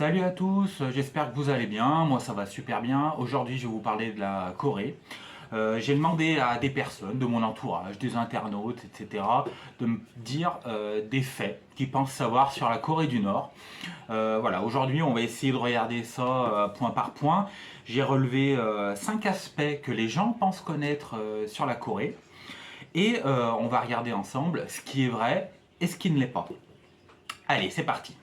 Salut à tous, j'espère que vous allez bien, moi ça va super bien. Aujourd'hui je vais vous parler de la Corée. J'ai demandé à des personnes de mon entourage, des internautes, etc., de me dire des faits qu'ils pensent savoir sur la Corée du Nord. Voilà, aujourd'hui on va essayer de regarder ça point par point. J'ai relevé 5 aspects que les gens pensent connaître sur la Corée. Et on va regarder ensemble ce qui est vrai et ce qui ne l'est pas. Allez, c'est parti.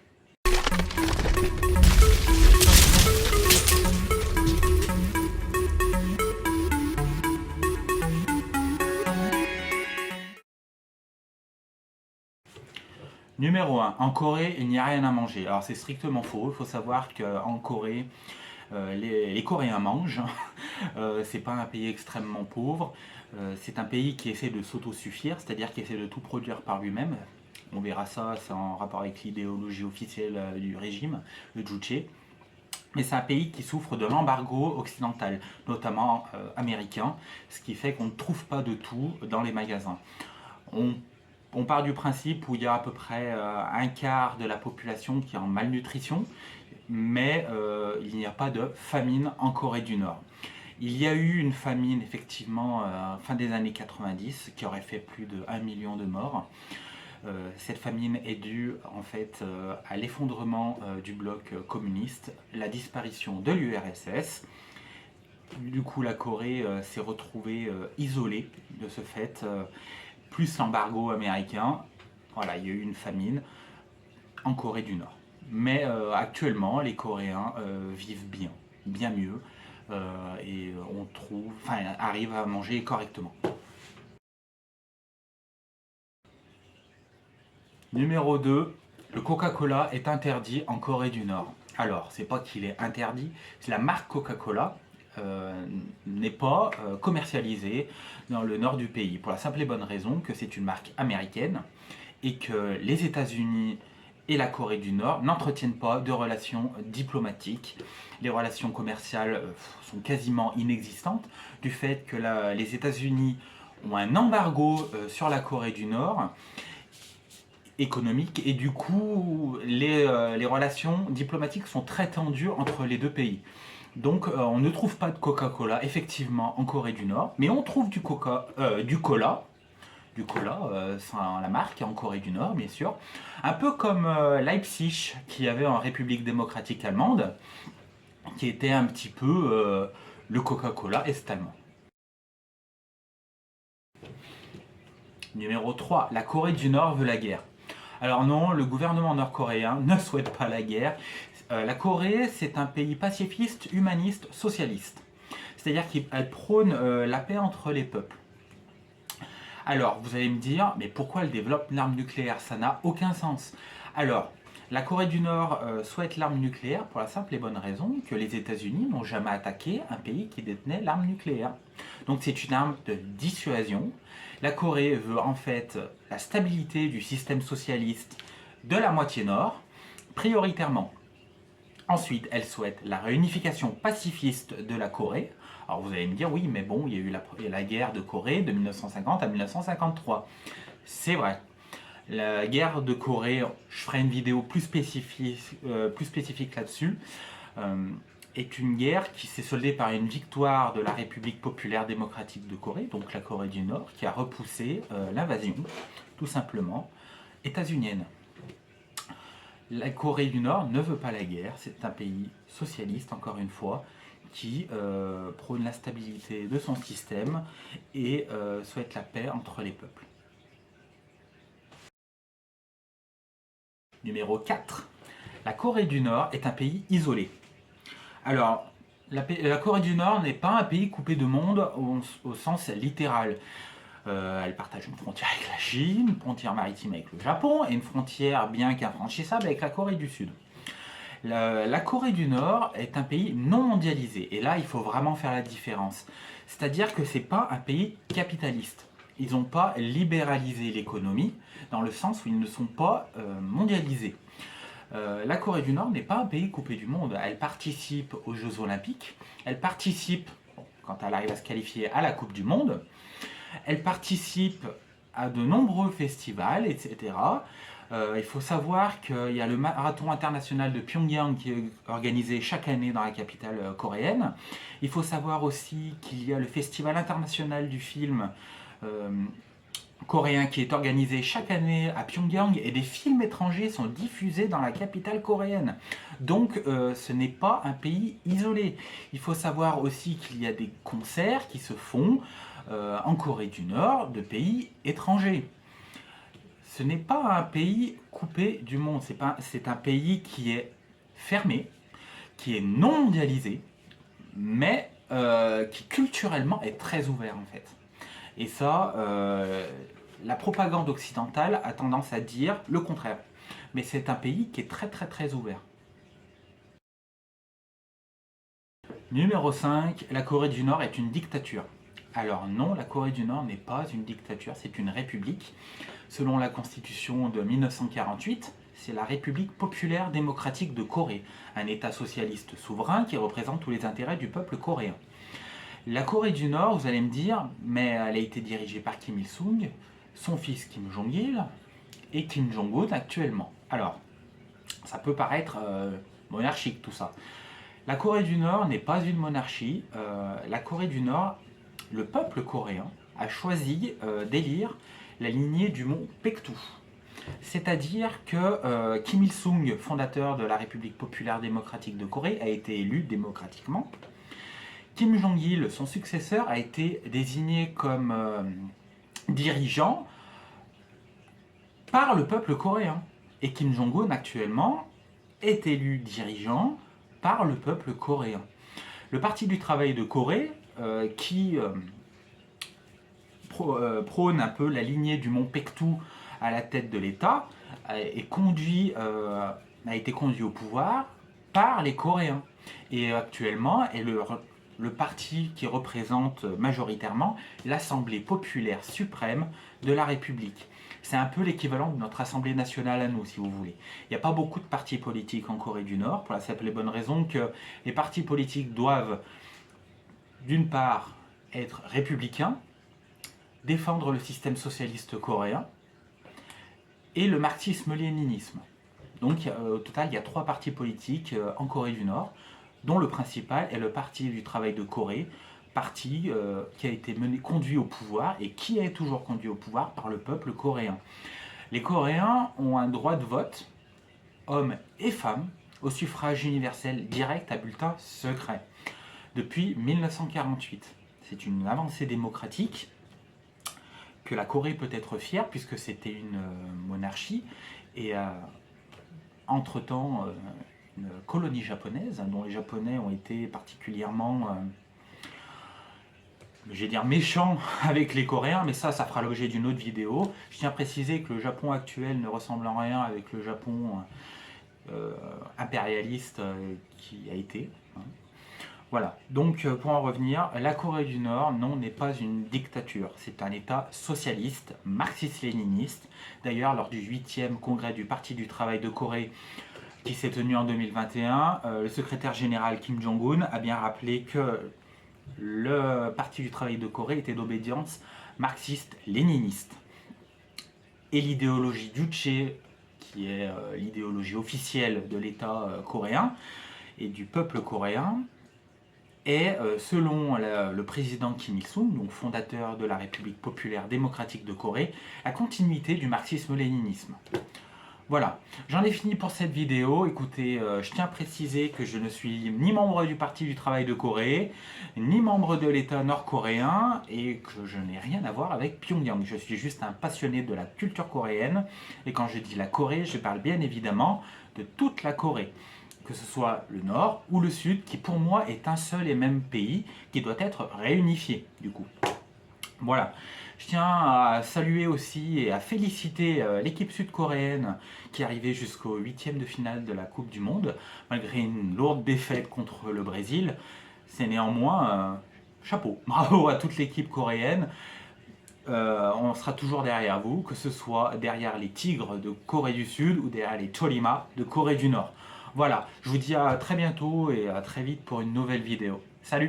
Numéro 1, en Corée, il n'y a rien à manger. Alors c'est strictement faux, il faut savoir qu'en Corée, les Coréens mangent. C'est pas un pays extrêmement pauvre. C'est un pays qui essaie de s'autosuffire, c'est-à-dire qui essaie de tout produire par lui-même. On verra ça, c'est en rapport avec l'idéologie officielle du régime, le Juche. Mais c'est un pays qui souffre de l'embargo occidental, notamment américain, ce qui fait qu'on ne trouve pas de tout dans les magasins. On on part du principe où il y a à peu près un quart de la population qui est en malnutrition, mais il n'y a pas de famine en Corée du Nord. Il y a eu une famine effectivement fin des années 90 qui aurait fait plus de 1 million de morts. Cette famine est due en fait à l'effondrement du bloc communiste, la disparition de l'URSS. Du coup, la Corée s'est retrouvée isolée de ce fait, plus l'embargo américain. Voilà, il y a eu une famine en Corée du Nord. Mais actuellement, les Coréens vivent bien, bien mieux, et on trouve, enfin, arrivent à manger correctement. Numéro 2, le Coca-Cola est interdit en Corée du Nord. Alors, c'est pas qu'il est interdit, c'est la marque Coca-Cola n'est pas commercialisée dans le nord du pays, pour la simple et bonne raison que c'est une marque américaine et que les États-Unis et la Corée du Nord n'entretiennent pas de relations diplomatiques. Les relations commerciales sont quasiment inexistantes du fait que les États-Unis ont un embargo sur la Corée du Nord économique et du coup les relations diplomatiques sont très tendues entre les deux pays. Donc on ne trouve pas de Coca-Cola effectivement en Corée du Nord, mais on trouve du cola, sans la marque en Corée du Nord bien sûr, un peu comme Leipzig qu'il y avait en République démocratique allemande, qui était un petit peu le Coca-Cola est-allemand. Numéro 3, la Corée du Nord veut la guerre. Alors non, le gouvernement nord-coréen ne souhaite pas la guerre. La Corée, c'est un pays pacifiste, humaniste, socialiste. C'est-à-dire qu'elle prône la paix entre les peuples. Alors, vous allez me dire, mais pourquoi elle développe l'arme nucléaire? Ça n'a aucun sens. Alors, la Corée du Nord souhaite l'arme nucléaire pour la simple et bonne raison que les États-Unis n'ont jamais attaqué un pays qui détenait l'arme nucléaire. Donc c'est une arme de dissuasion. La Corée veut en fait la stabilité du système socialiste de la moitié nord, prioritairement. Ensuite, elle souhaite la réunification pacifiste de la Corée. Alors vous allez me dire, oui, mais bon, il y a eu la guerre de Corée de 1950 à 1953. C'est vrai. La guerre de Corée, je ferai une vidéo plus spécifique là-dessus, est une guerre qui s'est soldée par une victoire de la République populaire démocratique de Corée, donc la Corée du Nord, qui a repoussé l'invasion, tout simplement, états-unienne. La Corée du Nord ne veut pas la guerre, c'est un pays socialiste, encore une fois, qui prône la stabilité de son système et souhaite la paix entre les peuples. Numéro 4. La Corée du Nord est un pays isolé. Alors, la Corée du Nord n'est pas un pays coupé de monde au sens littéral. Elle partage une frontière avec la Chine, une frontière maritime avec le Japon et une frontière bien qu'infranchissable avec la Corée du Sud. La Corée du Nord est un pays non mondialisé et là il faut vraiment faire la différence. C'est-à-dire que c'est pas un pays capitaliste. Ils n'ont pas libéralisé l'économie dans le sens où ils ne sont pas mondialisés. La Corée du Nord n'est pas un pays coupé du monde. Elle participe aux Jeux Olympiques, elle participe, quand elle arrive à se qualifier, à la Coupe du Monde, elle participe à de nombreux festivals, etc. Il faut savoir qu'il y a le marathon international de Pyongyang qui est organisé chaque année dans la capitale coréenne. Il faut savoir aussi qu'il y a le festival international du film coréen qui est organisé chaque année à Pyongyang et des films étrangers sont diffusés dans la capitale coréenne. Donc ce n'est pas un pays isolé. Il faut savoir aussi qu'il y a des concerts qui se font en Corée du Nord de pays étrangers. Ce n'est pas un pays coupé du monde, c'est un pays qui est fermé, qui est non mondialisé, mais qui culturellement est très ouvert en fait. Et ça, la propagande occidentale a tendance à dire le contraire. Mais c'est un pays qui est très très très ouvert. Numéro 5, la Corée du Nord est une dictature. Alors non, la Corée du Nord n'est pas une dictature, c'est une république. Selon la constitution de 1948, c'est la République populaire démocratique de Corée, un État socialiste souverain qui représente tous les intérêts du peuple coréen. La Corée du Nord, vous allez me dire, mais elle a été dirigée par Kim Il-sung, son fils Kim Jong-il et Kim Jong-un actuellement. Alors, ça peut paraître monarchique tout ça. La Corée du Nord n'est pas une monarchie. La Corée du Nord, le peuple coréen a choisi d'élire la lignée du mont Paektu. C'est-à-dire que Kim Il-sung, fondateur de la République populaire démocratique de Corée, a été élu démocratiquement. Kim Jong-il, son successeur, a été désigné comme dirigeant par le peuple coréen. Et Kim Jong-un, actuellement, est élu dirigeant par le peuple coréen. Le Parti du travail de Corée, qui prône un peu la lignée du mont Paektu à la tête de l'État, a été conduit au pouvoir par les Coréens. Et actuellement est le parti qui représente majoritairement l'Assemblée populaire suprême de la République. C'est un peu l'équivalent de notre Assemblée nationale à nous, si vous voulez. Il n'y a pas beaucoup de partis politiques en Corée du Nord, pour la simple et bonne raison que les partis politiques doivent, d'une part, être républicains, défendre le système socialiste coréen et le marxisme-léninisme. Donc au total, il y a 3 partis politiques en Corée du Nord, dont le principal est le Parti du travail de Corée, parti qui a été conduit au pouvoir et qui est toujours conduit au pouvoir par le peuple coréen. Les Coréens ont un droit de vote, hommes et femmes, au suffrage universel direct à bulletin secret, depuis 1948. C'est une avancée démocratique que la Corée peut être fière puisque c'était une monarchie et entre-temps une colonie japonaise dont les Japonais ont été particulièrement je vais dire méchants avec les Coréens, mais ça fera l'objet d'une autre vidéo. Je tiens à préciser que le Japon actuel ne ressemble en rien avec le Japon impérialiste qui a été. Voilà, donc pour en revenir, la Corée du Nord, non, n'est pas une dictature, c'est un État socialiste, marxiste-léniniste. D'ailleurs, lors du 8e congrès du Parti du travail de Corée, qui s'est tenu en 2021, le secrétaire général Kim Jong-un a bien rappelé que le Parti du travail de Corée était d'obédience marxiste-léniniste. Et l'idéologie Juche, qui est l'idéologie officielle de l'État coréen et du peuple coréen, est, selon le président Kim Il-sung, donc fondateur de la République populaire démocratique de Corée, la continuité du marxisme-léninisme. Voilà, j'en ai fini pour cette vidéo. Écoutez, je tiens à préciser que je ne suis ni membre du Parti du travail de Corée, ni membre de l'État nord-coréen, et que je n'ai rien à voir avec Pyongyang. Je suis juste un passionné de la culture coréenne, et quand je dis la Corée, je parle bien évidemment de toute la Corée, que ce soit le nord ou le sud, qui pour moi est un seul et même pays qui doit être réunifié, du coup. Voilà. Je tiens à saluer aussi et à féliciter l'équipe sud-coréenne qui est arrivée jusqu'au 8e de finale de la Coupe du Monde, malgré une lourde défaite contre le Brésil. C'est néanmoins chapeau. Bravo à toute l'équipe coréenne. On sera toujours derrière vous, que ce soit derrière les Tigres de Corée du Sud ou derrière les Cholima de Corée du Nord. Voilà, je vous dis à très bientôt et à très vite pour une nouvelle vidéo. Salut!